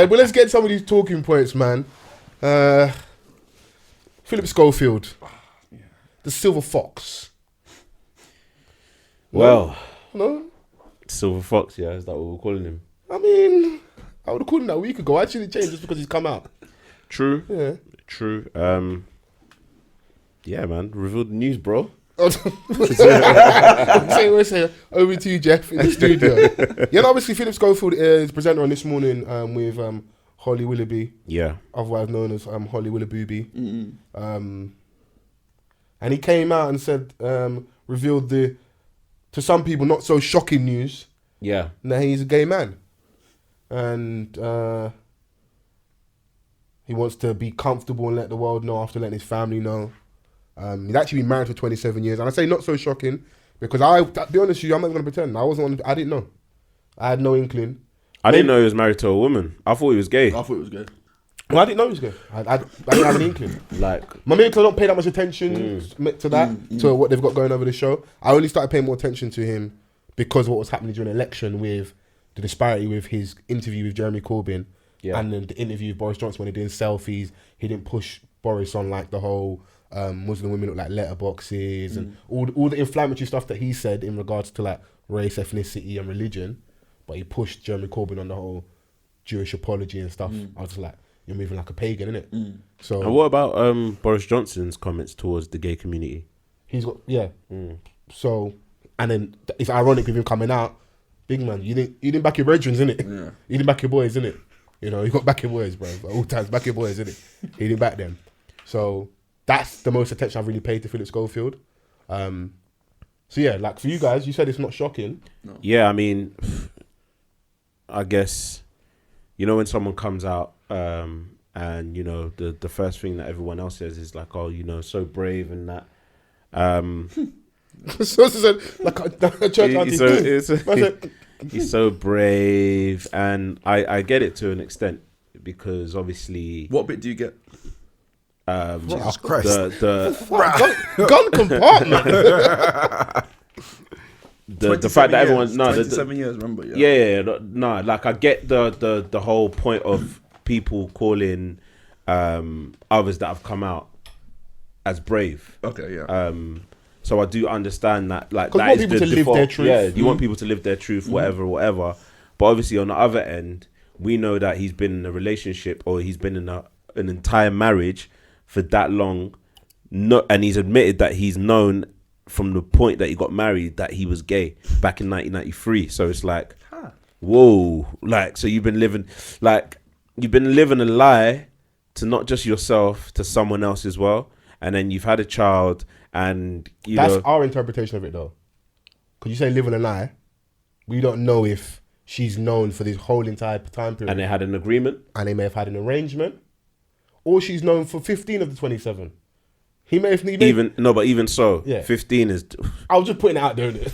But let's get some of these talking points, man. Phillip Schofield, the Silver Fox. Well, no, Silver Fox, yeah, is that what we're calling him? I mean, I would have called him that a week ago. Why should it change just because he's come out? True. Yeah. True. Yeah, man. Revealed the news, bro. Say over to you, Jeff, in the studio. Yeah, and obviously Phillip Schofield is presenter on This Morning with Holly Willoughby. Yeah. Otherwise known as Holly Willoughby. And he came out and said, revealed the, to some people, not so shocking news. Yeah. That he's a gay man. And he wants to be comfortable and let the world know after letting his family know. He's actually been married for 27 years. And I say not so shocking because to be honest with you, I'm not going to pretend. I didn't know. I had no inkling. I didn't know he was married to a woman. I thought he was gay. I thought he was gay. Well, I didn't know he was gay. I didn't have an inkling. Like, My mate, I don't pay that much attention to that, to what they've got going over the show. I only started paying more attention to him because of what was happening during the election with the disparity with his interview with Jeremy Corbyn and then the interview with Boris Johnson when they're doing selfies. He didn't push Boris on like the whole Muslim women look like letterboxes and all the inflammatory stuff that he said in regards to like race, ethnicity and religion. But he pushed Jeremy Corbyn on the whole Jewish apology and stuff. I was just like, you're moving like a pagan, innit? So, and what about Boris Johnson's comments towards the gay community? He's got, So, and then it's ironic with him coming out, big man, you didn't back your brethren, innit? Yeah. You didn't back your boys, innit? You know, you got back your boys, bro. At all times, back your boys, innit? He didn't back them. So, that's the most attention I've really paid to Phillip Schofield. So, yeah, like for you guys, you said it's not shocking. No. Yeah, I mean, I guess, you know, when someone comes out and, you know, the first thing that everyone else says is like, oh, you know, so brave and that. Like a church auntie. He's so brave, and I get it to an extent because obviously. What bit do you get? Jesus Christ! The gun compartment. The fact that everyone 27 years, remember? Like I get the whole point of people calling others that have come out as brave. Okay, yeah. So I do understand that, like, that is the default. Live their truth. Yeah, you want people to live their truth, whatever. But obviously, on the other end, we know that he's been in a relationship or he's been in an entire marriage for that long, and he's admitted that he's known from the point that he got married that he was gay back in 1993. So it's like, whoa, like, so you've been living a lie to not just yourself, to someone else as well, and then you've had a child. And that's our interpretation of it, though. Because you say living a lie, we don't know if she's known for this whole entire time period. And they had an agreement. And they may have had an arrangement. Or she's known for 15 of the 27. But even so, 15 is. I was just putting it out there, innit?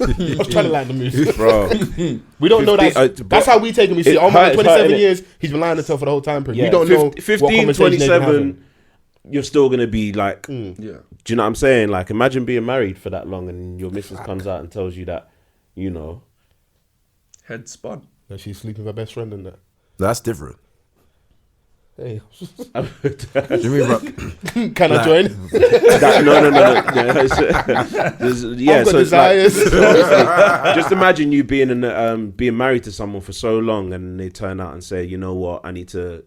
I was trying to land the moves, bro. We don't know that. That's how we take him. We see, oh my God, 27 years, he's been lying to himself for the whole time period. We don't know 15, 27. You're still going to be like, do you know what I'm saying? Like, imagine being married for that long and your missus comes out and tells you that, you know. Head spun. That she's sleeping with her best friend and that. That's different. Hey. Jimmy Rock. Can I join? No. Yeah, so it's like, just imagine you being married to someone for so long and they turn out and say, you know what, I need to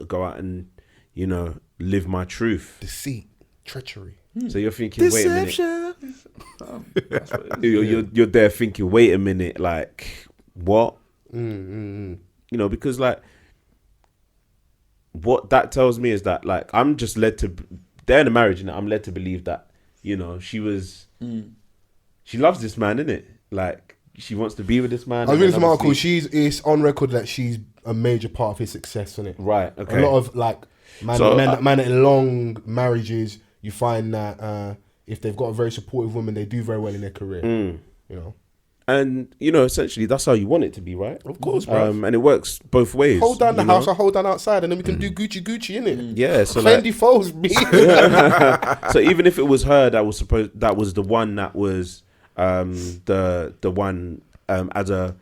go out and, you know, live my truth. Deceit, treachery. So you're thinking, deception. Wait a minute. You're there thinking, wait a minute, like, what? You know, because like, what that tells me is that, like, I'm just led to, they're in a marriage and I'm led to believe that, you know, she loves this man, innit? Like, she wants to be with this man. I was reading some article, it's on record that she's a major part of his success, innit? Right, okay. A lot of, like, men in long marriages, you find that if they've got a very supportive woman, they do very well in their career. You know, and you know, essentially, that's how you want it to be, right? Of course, bro. And it works both ways. Hold down the house or hold down outside, and then we can do Gucci, innit? Yeah, so Fendi Foles, me. So even if it was her that was the one that was the one as a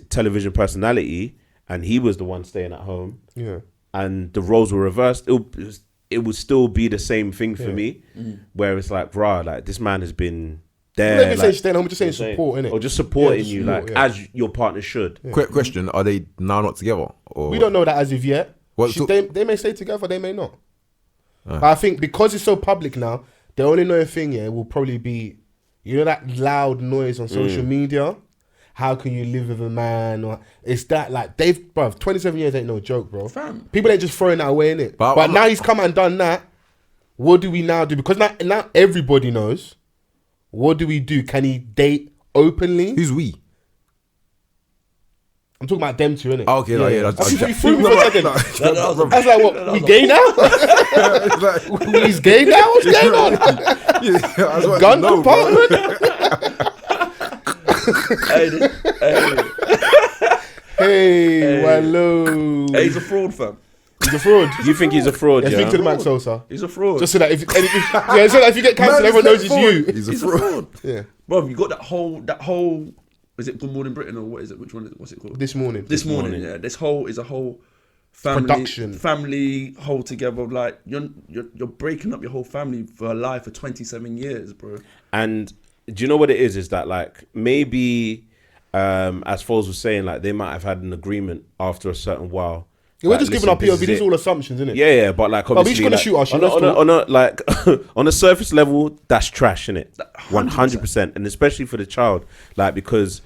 television personality, and he was the one staying at home. Yeah. And the roles were reversed. It would still be the same thing for me, where it's like, rah, like this man has been there. Let me say staying home, just saying support, innit? Or just supporting just you, support, like as your partner should. Yeah. Quick question: are they now not together? Or We don't know that as of yet. What, so- They may stay together, they may not. But I think because it's so public now, the only known thing will probably be, you know, that loud noise on social media. How can you live with a man? Or it's that like bro, 27 years ain't no joke, bro. Fam. People ain't just throwing that away, innit? But But now he's come and done that. What do we now do? Because now everybody knows. What do we do? Can he date openly? Who's we? I'm talking about them two, innit? Oh, okay, like, yeah, That's you threw me for a second. I was like, what? We gay now? He's gay now? What's going on? Gun compartment? Hey, hello. Hey, he's a fraud, fam. He's a fraud. You think he's a fraud? Yeah, Yeah. speak to the Haich Sosa. He's a fraud. Just so that so that if you get cancelled, everyone knows it's you. He's a He's a fraud. fraud. Yeah. Bro, you got that whole. Is it Good Morning Britain or what is it? Which one is it? What's it called? This morning. This morning, yeah. This whole is a whole family Production. family whole together. Like you're breaking up your whole family for a life for 27 years, bro. And do you know what it is? Is that like maybe, as Foles was saying, like they might have had an agreement after a certain while. Yeah, we're Like, just giving listen, our this POV. is These it. are all assumptions, isn't it? Yeah, but like we're just obviously, gonna like, shoot our shit, on let's a like on a surface level, that's trash, innit? 100%, and especially for the child, like because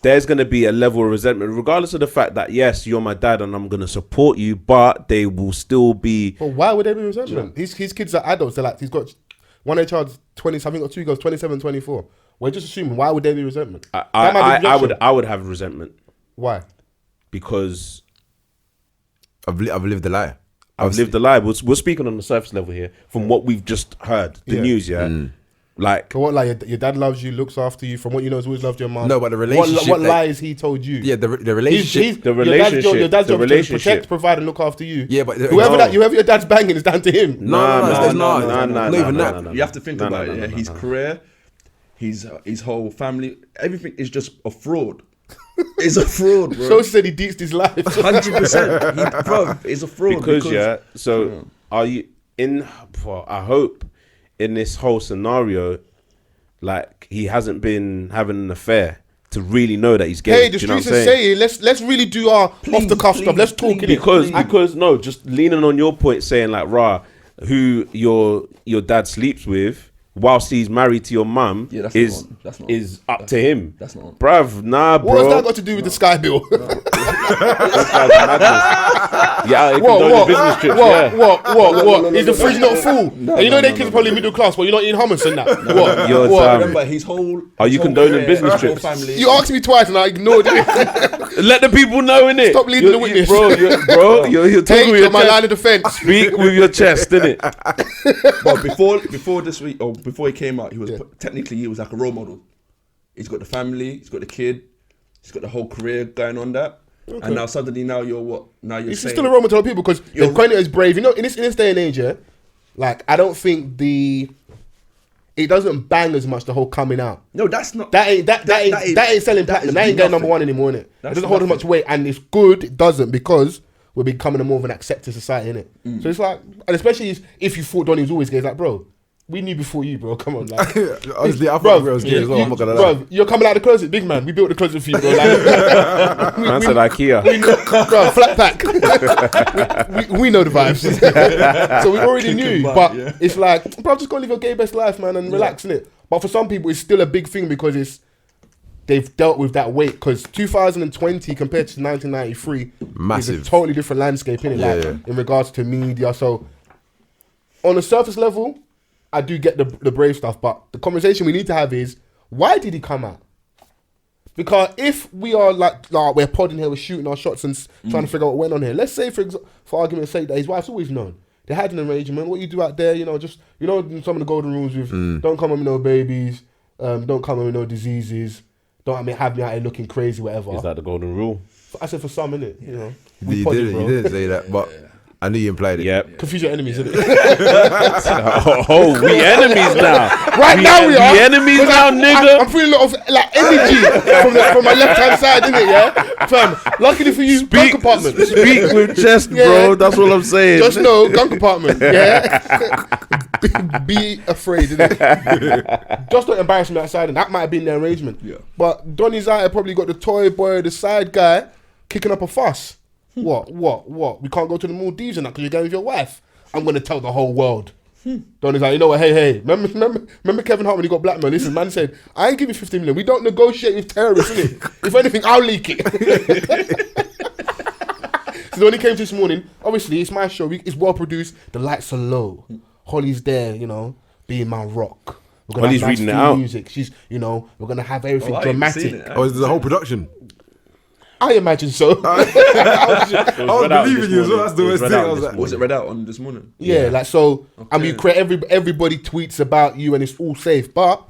there's gonna be a level of resentment, regardless of the fact that yes, you're my dad and I'm gonna support you, but they will still be. But why would there be resentment? His kids are adults. They're like, he's got one of their child's 20 something, got two girls, 27, 24. We're just assuming. Why would there be resentment? That might be rejection. I would have resentment Why? because I've lived the lie. I've lived a lie. We're speaking on the surface level here from what we've just heard, the Yeah. news, yeah. Like So what? Like your dad loves you, looks after you. From what you know, has always loved your mom. No, but the relationship What that- lies he told you? Yeah, the relationship. The Your relationship, dad's the job is to relationship. protect, provide, and look after you. Yeah, but whoever your dad's banging is down to him. No, it's not. Not even that. You have to think about it. Yeah, his career, his whole family, everything is just a fraud. It's a fraud, bro. So said he deets his life. 100%. Bro, it's a fraud Because so are you in? Well, I hope in this whole scenario, like he hasn't been having an affair to really know that he's gay. Hey, the do you know what streets I'm are saying? saying, let's really do our off the cuff stuff. Let's talk it. Because no, just leaning on your point, saying like, rah, who your dad sleeps with whilst he's married to your mum Yeah, that's is not on. That's not is up to him. That's not on. Bruv, nah, bro. What has that got to do with the Sky Bill? Yeah, it condone business trips. Yeah. What? Is the fridge not full? And you know they kids are probably middle class, but you're not eating hummus and that. What? You're What? dumb. Remember, his whole. Are you his whole condoning career, business his whole trips? family. You asked me twice and I ignored it. Let the people know, innit? Stop leading the witness. You're talking Hey, with your my chest. line of defense. Speak with your chest, innit? But before this week, or before he came out, he was technically he was like a role model. He's got the family, he's got the kid, he's got the whole career going on that. And now suddenly you're what? Now you're He's saying still a role model to people because the coin is brave. You know, in this day and age, yeah, like I don't think it doesn't bang as much the whole coming out. no, that's not That ain't selling platinum. That ain't getting number one anymore, innit? It That's doesn't hold as much nothing. weight, and it's good. It doesn't because we're becoming a more of an accepted society, innit? So it's like, and especially if you thought Donnie was always gay, it's like, bro, we knew before you, bro. Come on, like, Honestly, I bruv, thought I was gay as well. I'm not gonna lie. Bruv, you're coming out of the closet, big man. We built the closet for you, bro. Like, Man said IKEA. we know, bro, flat pack. we know the vibes. So we already knew. But it's like, bro, just go live your gay best life, man, and relax, innit? But for some people, it's still a big thing because they've dealt with that weight. Because 2020 compared to 1993 Massive. is a totally different landscape, innit? Yeah, Like, yeah. in regards to media. So on a surface level, I do get the brave stuff, but the conversation we need to have is, why did he come out? Because if we are like we're podding here, we're shooting our shots and trying to figure out what went on here. Let's say, for argument's sake, that his wife's always known. They had an arrangement. What you do out there, just, some of the golden rules with don't come with no babies, don't come with no diseases, don't have me out here looking crazy, whatever. Is that the golden rule? I said for some, innit? You did say that, but I knew you implied it. Yep. Confuse your enemies, innit? We enemies now. Right now we are. We enemies now, nigga. I'm feeling a lot of like energy from my left hand side, innit? Yeah, fam. Luckily for you, gun compartment. Speak with chest, bro. That's what I'm saying. Just know, gun compartment. Yeah. be afraid, innit? Just don't embarrass me outside, and that might have been the arrangement. Yeah. But Donny's out. Probably got the toy boy, the side guy, kicking up a fuss. What? We can't go to the Maldives and that because you're going with your wife. I'm gonna tell the whole world. Donny's like, you know what? Hey, remember Kevin Hart when he got blackmailed? Listen, man said, I ain't giving 15 million. We don't negotiate with terrorists, innit? If anything, I'll leak it. So when he came this morning, obviously it's my show. It's well produced. The lights are low. Holly's there, you know, being my rock. We're gonna Holly's have nice reading it theme out. music. She's, you know, we're gonna have everything Oh, I ain't seen dramatic. it. Oh, is the whole production? I imagine so. I was believing you as well. That's the worst thing. I was like, Was it read out on this morning? Yeah, like so. And we Okay. create everybody tweets about you, and it's all safe. But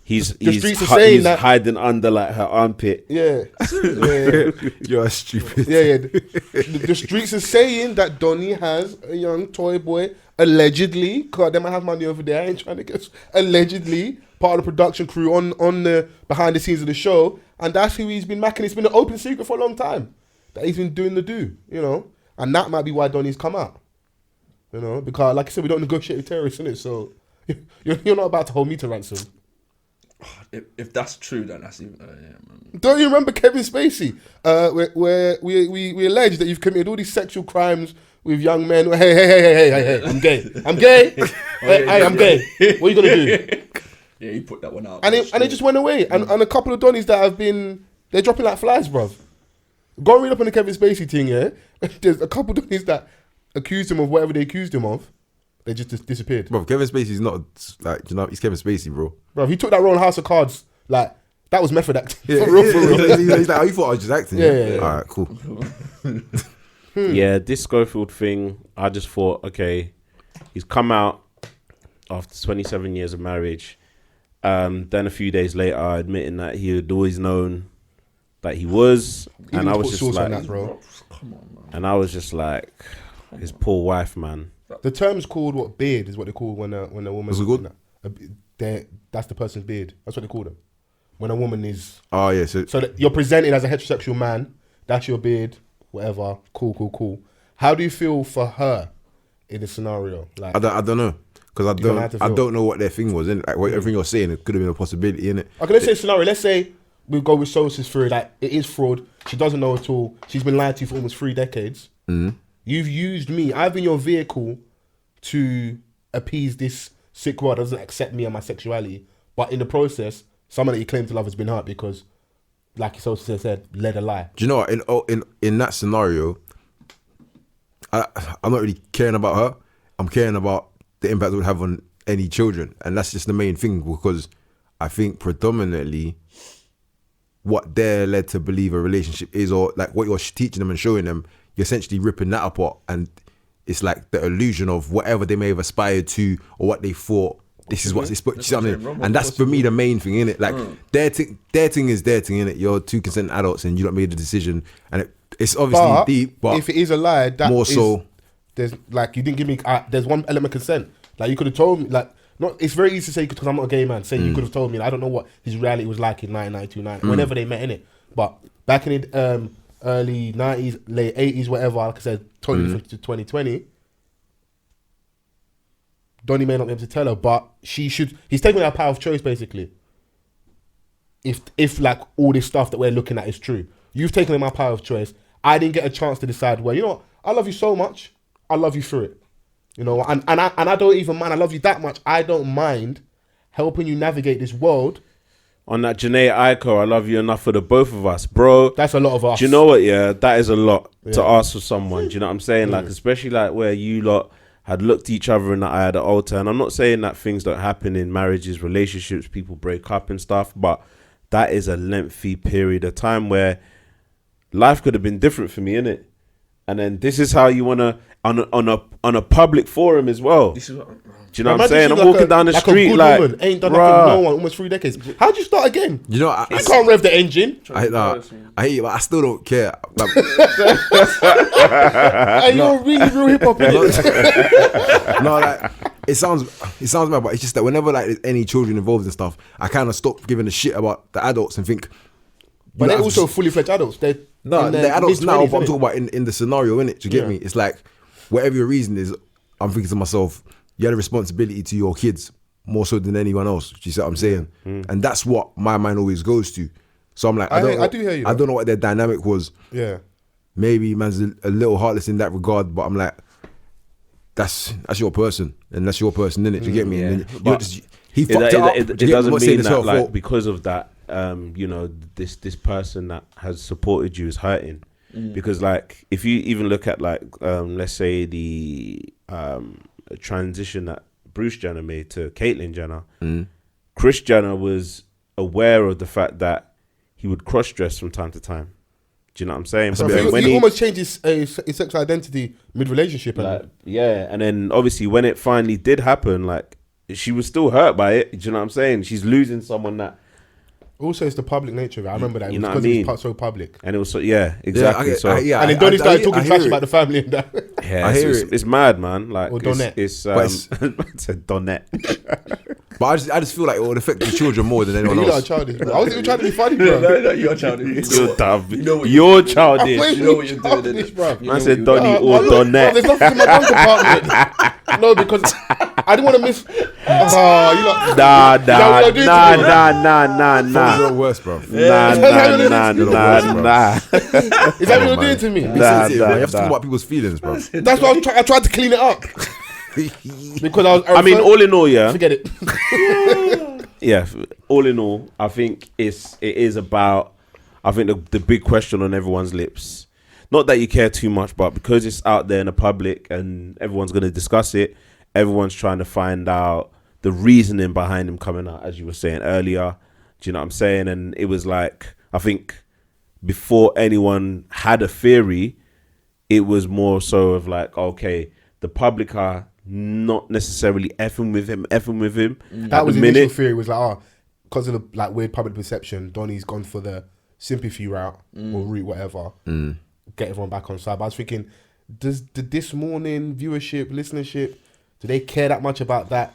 He's streets are saying he's that- hiding under like her armpit. yeah, you're stupid. yeah. The streets are saying that Donny has a young toy boy allegedly. God, they might have money over there. I ain't trying to guess. Allegedly, part of the production crew on the behind the scenes of the show, and that's who he's been macking. It's been an open secret for a long time that he's been doing the do, you know, and that might be why Donny's come out, you know, because like I said, we don't negotiate with terrorists, innit? So you're not about to hold me to ransom. If that's true, then that's even. Yeah, man. Don't you remember Kevin Spacey? Where we allege that you've committed all these sexual crimes with young men. Hey, I'm gay. Hey, I'm gay. What are you gonna do? Yeah, he put that one out. And it just went away. And a couple of Donnies that have been, they're dropping like flies, bruv. Go and read up on the Kevin Spacey thing, yeah? There's a couple of Donnies that accused him of whatever they accused him of. They just disappeared. Bro, Kevin Spacey's not like, you know, he's Kevin Spacey, bro. Bruv, he took that role in House of Cards. Like, that was method acting. Yeah, For real. He's like, oh, you thought I was just acting? Yeah. All right, cool. Yeah, this Schofield thing, I just thought, okay, he's come out after 27 years of marriage. Then a few days later, admitting that he had always known that he was, Even and I put was just sauce like, on that, bro. Come on, man. and I was just like, his poor wife, man. The term's called what? Beard is what they call when a woman. What's it called? That's the person's beard. That's what they call them. When a woman is Oh, yeah. So that you're presented as a heterosexual man. That's your beard. Whatever. Cool. How do you feel for her in this scenario? Like, I don't know. Because gonna have to I feel- don't know what their thing was, innit? Like, what everything you're saying, it could have been a possibility, innit? okay, let's say scenario. Let's say we go with Sosa's theory. Like, it is fraud. She doesn't know at all. She's been lied to for almost 3 decades. Mm-hmm. You've used me. I've been your vehicle to appease this sick world that doesn't accept me and my sexuality. But in the process, someone that you claim to love has been hurt because, like Sosa said, led a lie. Do you know what? In that scenario, I'm not really caring about her. I'm caring about the impact it would have on any children. And that's just the main thing, because I think predominantly what they're led to believe a relationship is, or like what you're teaching them and showing them, you're essentially ripping that apart. And it's like the illusion of whatever they may have aspired to or what they thought. This is what's it's, but something, and that's for me the main thing, innit? Like their thing is their thing, innit? You're 2 consenting adults and you don't made a decision, and it's obviously deep. But if it is a lie, that more is, so, there's like you didn't give me. There's one element of consent. Like you could have told me. Like not. It's very easy to say because I'm not a gay man. Say you could have told me. Like, I don't know what his reality was like in 1992, whenever they met, innit? But back in the early 90s, late 80s, whatever. Like I said, totally different to 2020. Donny may not be able to tell her, but she should. He's taking our power of choice, basically. If like all this stuff that we're looking at is true, you've taken my power of choice. I didn't get a chance to decide. Well, you know what? I love you so much. I love you through it. You know, and I don't even mind. I love you that much. I don't mind helping you navigate this world. On that Janae Aiko, I love you enough for the both of us, bro. That's a lot of us. Do you know what? Yeah, that is a lot to ask for someone. Do you know what I'm saying? Like, especially like where you lot had looked each other in the eye of the altar. And I'm not saying that things don't happen in marriages, relationships, people break up and stuff, but that is a lengthy period of time where life could have been different for me, innit? and then this is how you wanna on a public forum as well. This is what, Do you know what I'm Imagine saying? she's I'm like walking down the like street a good like, woman, ain't done nothing bruh. to no one almost 3 decades. How'd you start again? You know, You can't rev the engine. I hate it, but I still don't care. Like, Hey, you're really real hip hop. no, like it sounds bad, but it's just that whenever like there's any children involved and stuff, I kind of stop giving a shit about the adults and think. But they're also fully fledged adults. They're No, in their they're adults now, mid-twenties, but I'm innit? talking about in the scenario, innit? Do you get me? It's like, whatever your reason is, I'm thinking to myself, you had a responsibility to your kids more so than anyone else. Do you see what I'm saying? And that's what my mind always goes to. So I'm like, I do hear you, I though. don't know what their dynamic was. Yeah. Maybe man's a little heartless in that regard, but I'm like, that's your person, and that's your person, innit? Do you get me? Yeah. And then But he fucked it up. It Do you get me? doesn't I'm not saying mean it's that her like fault. because of that, you know, this person that has supported you is hurting. Because like if you even look at like let's say the transition that Bruce Jenner made to Caitlyn Jenner, Kris Jenner was aware of the fact that he would cross dress from time to time. Do you know what I'm saying? So But then he almost changed his sexual identity mid-relationship. like, yeah, and then obviously when it finally did happen, like she was still hurt by it. Do you know what I'm saying? She's losing someone that, also, it's the public nature of it. I remember that. It You was know what I because mean? it was so public. and it was so exactly. And then Donnie started talking trash about the family and that. Yeah, I hear it's, it. it's mad, man. Like Or Donette. it's But it's- I said Donette. But I just feel like it would affect the children more than anyone You lot are else. childish, bro. I was even trying to be funny, bro. no, you're childish. You're dumb. You know what You're you're childish. Wait, You know what you're doing, childish, innit? bro. Man said Donnie Nah, or look, bro, Donette. there's nothing in my bank department. No, because I didn't want to miss. Oh, you lot. Nah, Is that what you're doing to me? nah. You're the worst, bro. Nah. Is that what you're doing to me? Nah, You have to nah. talk about people's feelings, bro. That's why I tried to clean it up. Because I mean, all in all, yeah. forget it. Yeah, all in all, I think it is about. I think the big question on everyone's lips, not that you care too much, but because it's out there in the public and everyone's going to discuss it, everyone's trying to find out the reasoning behind him coming out, as you were saying earlier. Do you know what I'm saying? And it was like, I think before anyone had a theory, it was more so of like, okay, the public are not necessarily effing with him. That was the initial theory. Was like, because of the like weird public perception, Donnie's gone for the sympathy route or route, whatever. Get everyone back on side. But I was thinking, did this morning viewership, listenership, do they care that much about that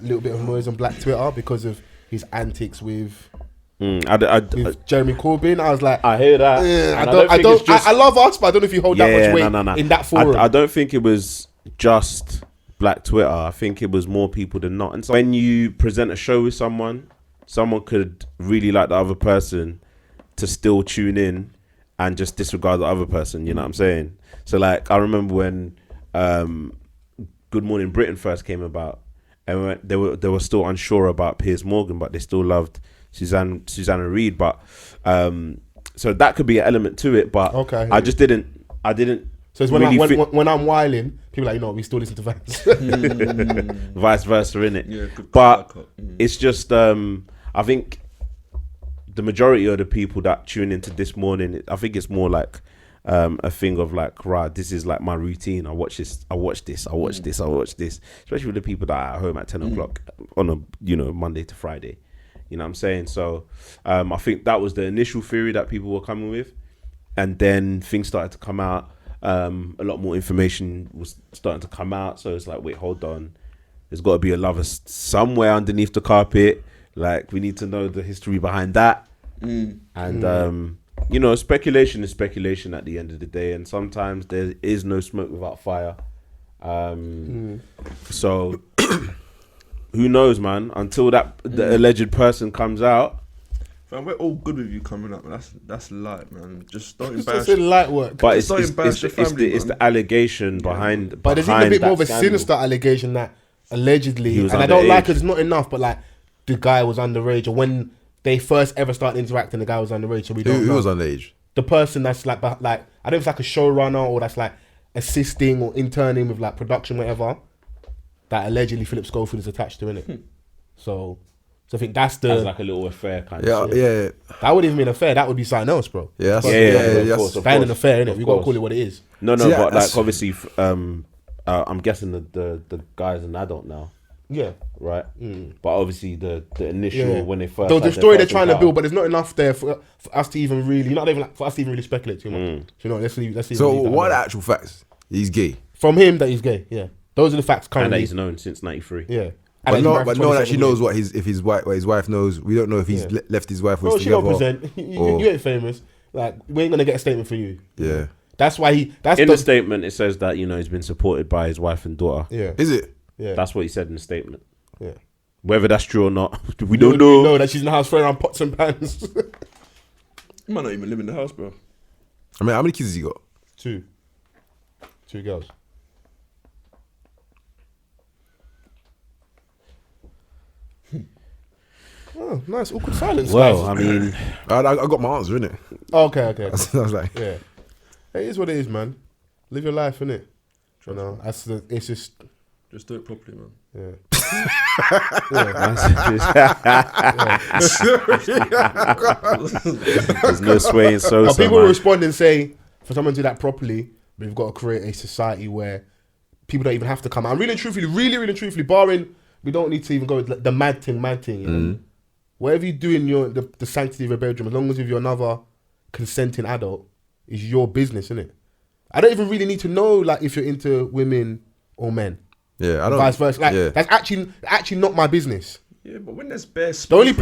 little bit of noise on Black Twitter because of his antics with Jeremy Corbyn? I was like, I hear that. I And don't. think it's I love us, but I don't know if you hold that much weight no. in that forum. I don't think it was just Black Twitter. I think it was more people than not. And so when you present a show with someone could really like the other person to still tune in and just disregard the other person. You know what I'm saying? So like, I remember when Good Morning Britain first came about, and they were still unsure about Piers Morgan, but they still loved Susanna Reid. But so that could be an element to it. But Okay. I didn't. So it's when I'm whiling, people are like, we still listen to Vans. Vice versa, innit? Yeah, good But cut. it's just I think the majority of the people that tune into This Morning, I think it's more like a thing of like, right, this is like my routine. I watch this. Especially with the people that are at home at 10 o'clock on a Monday to Friday. You know what I'm saying? So I think that was the initial theory that people were coming with, and then things started to come out. A lot more information was starting to come out. So it's like, wait, hold on. There's got to be a lover somewhere underneath the carpet. Like, we need to know the history behind that. And speculation is speculation at the end of the day, and sometimes there is no smoke without fire. So who knows, man? Until the alleged person comes out. Fam, we're all good with you coming up. That's light, man. Just don't It's embarrass. just light work. But Don't embarrass your family, it's man. the allegation behind. But there's even a bit more of a that scandal. sinister allegation that allegedly, He was and I don't like underage. it, it's not enough, but like the guy was underage, or when they first ever started interacting, the guy was underage, so we don't Who know. was underage? The person that's like, I don't know if it's like a showrunner or that's like assisting or interning with like production, whatever, that allegedly Phillip Schofield is attached to, innit? So So I think that's As like a little affair kind Yeah, of shit. yeah, that wouldn't even be an affair. That would be something else, bro. yeah. That's, Of that's- course. That ain't an affair, innit? Of We gotta course. call it what it is. No, See, but like that's- obviously, I'm guessing the guy's an adult now, Yeah. right? But obviously the initial Yeah. when they first The had their story they're first trying to encounter- build, but there's not enough there for us to even really, not even like, for us to even really speculate too much. You know, let's leave So leave that what are the alone. actual facts? He's gay. From him that he's gay, yeah. Those are the facts and currently. that he's known since '93. Yeah. But he's no, married but for no one 27 actually knows years. what his wife knows. We don't know if he's left his wife or Bro, he's she don't together. present. or- You ain't famous. Like, we ain't gonna get a statement for you. Yeah. That's why that's In the statement, it says that he's been supported by his wife and daughter. Yeah. Is it? Yeah. That's what he said in the statement. Yeah. Whether that's true or not, we We don't know. know that she's in the house throwing around pots and pans. You might not even live in the house, bro. I mean, how many kids has he got? Two girls. Oh, nice. Awkward silence. Well, guys. I mean, I got my answer, innit? Oh, okay. I was like, Yeah. It is what it is, man. Live your life, innit? You know, it's just, Just do it properly, man. yeah. there's no swaying so. People will respond and say, for someone to do that properly, we've got to create a society where people don't even have to come out. And really and truthfully, barring, we don't need to even go with the mad thing, you know? Whatever you do in the sanctity of your bedroom, as long as you're another consenting adult, is your business, innit? I don't even really need to know, like, if you're into women or men. yeah, I don't. Vice versa. Like, yeah. that's actually not my business. Yeah, but when there's bare The only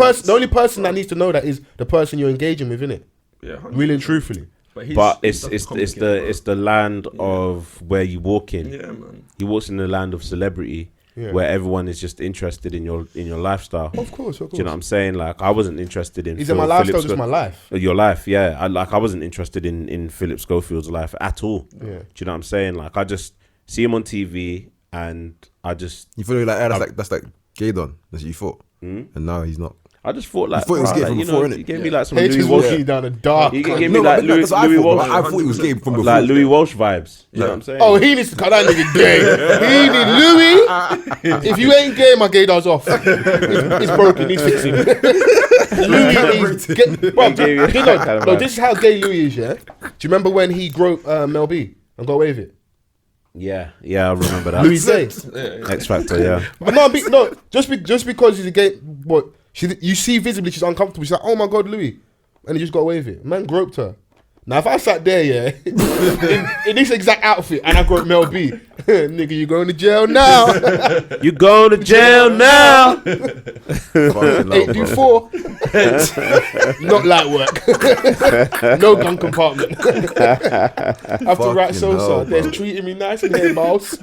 person that needs to know that is the person you're engaging with, innit? yeah, 100%. Really and truthfully. But he's it's complicated, the bro. it's the land of where you walk in. Yeah, man. He walks in the land of celebrity, Yeah. where everyone is just interested in your lifestyle. Of course. Do you know what I'm saying? Like, I wasn't interested in. Is it my lifestyle? Just my life. Your life, yeah. I wasn't interested in Phillip Schofield's life at all. Yeah. Do you know what I'm saying? Like, I just see him on TV, and I just You feel like that's like gay done. That's what you thought, and now he's not. I just thought like, thought it was bruh, gay like, from you before, know, innit? he gave me like some Haich Louis is Walsh. walking down a dark. He alley. gave me No, like but that's what I Louis thought. Walsh, But I thought he was gay from before. like Louis Walsh vibes. You know what I'm saying? Oh, he needs to cut that nigga gay. He need Louis. If you ain't gay, my gaydar's off. It's broken. He's fixing. Louis is gay. Bro, He gave you you that kind of know, vibe. this is how gay Louis is. Yeah. Do you remember when he groped Mel B and got away with it? Yeah, I remember that. Louis Day. X Factor, yeah. But no, just because he's a gay, what you see visibly, she's uncomfortable. She's like, oh my god, Louis, and he just got away with it. Man groped her. Now, if I sat there, yeah, in this exact outfit, and I groped Mel B, nigga, you going to jail now? You going to jail now? 824. Not light work. No gun compartment. After Fucking Haich Sosa, hell, they're bro. treating me nice in here, boss.